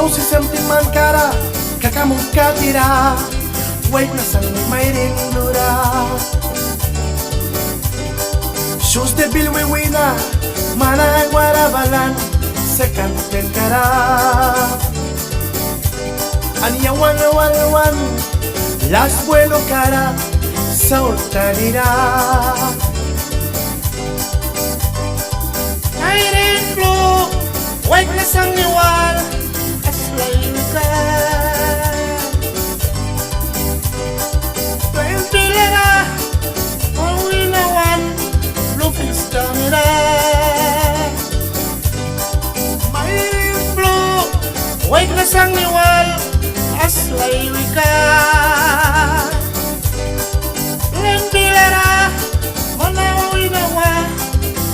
Daw si Sentiman Kara kakamong katira, wait na sang may rinura. Shoes de bilwiwina manang warabalan sa kanten kara. Aniyawan walwan las vuelo cara sa ortanira. Mayrin blue, wait na sang iwal aslay ka. Tuwing pilera mawinawan lupis kamera. Mayrin blue, wait na sang iwal aslay ka. Tuwing pilera mawinawan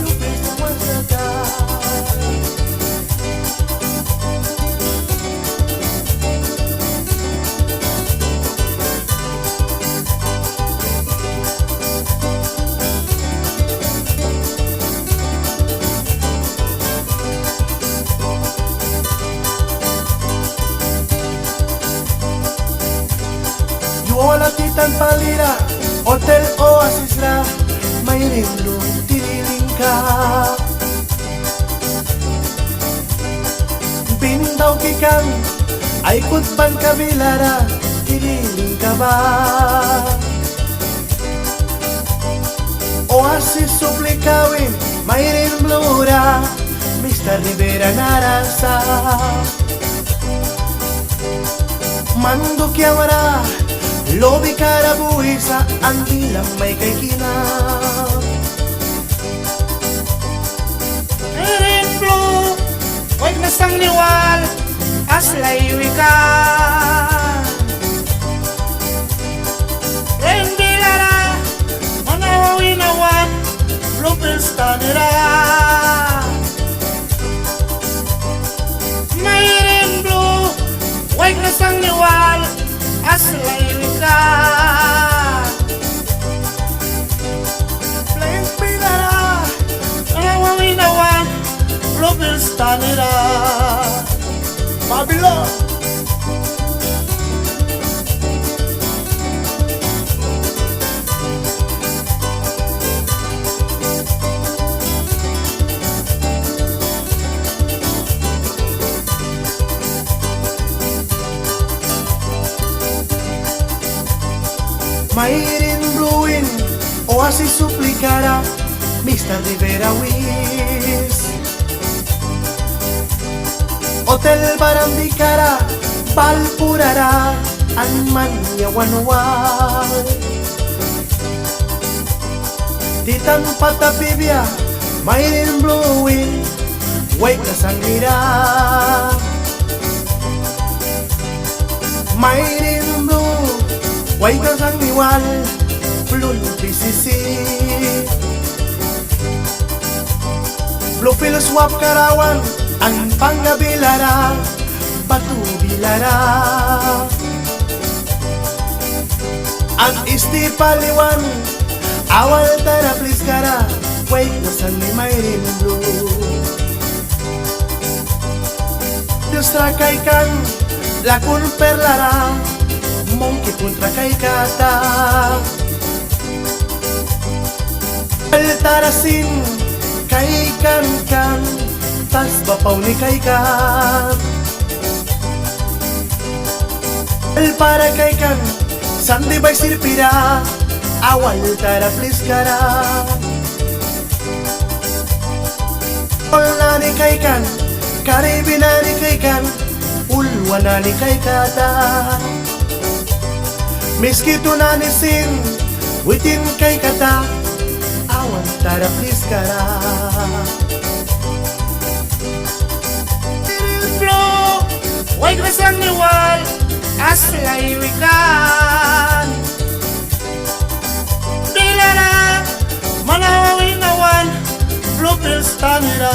lupis kamera. Wala titan palira, hotel oasis na, may rinlo tiniling ka. Pindaw kikan, ay kutban kabilara, tiniling ka ba? Oasis suplikawin, may rinlo ra, Mr. Rivera narasa. Mando kiamara, lobi karabuhi sa ang ilang may kay kina. Mayrin blue, wait na sang liwal aslay ka. Rain bilara manawinawan lupis tanira. Mayrin blue, wait na sang liwal aslay ka. Plain pinara, Manawinawan lupis tanira. Babylon. Mayrin bluin, oasis suplicara, Mr. Rivera wis. Hotel barambicara, palpurara, alman yawanwal. Titan patapibia, Mayrin bluin, wait na sangira. Mayrin blue, wait na sang iwal, plun PCC. Blue pill swap karawan, ang panggabilara, batu bilara. Ang isti paliwan, awal tara please kara, wait na sang ni Mayrin blue. Diyos rakay kan, lakon perlara, monkey kontra kay kata. Altarasin kay kan, tas bapaw ni kay kan. El para kay kan, sandi bay sirpira, awal tara please kara. Olna ni kay kan, karibina ni kay kan, ulwana ni kay kata. Miskito na ni sin, witin kay kata, awan tara please kara. Mayrin blue, wait na sang liwal aslay ka. Bilara manawinawan lupis tanira.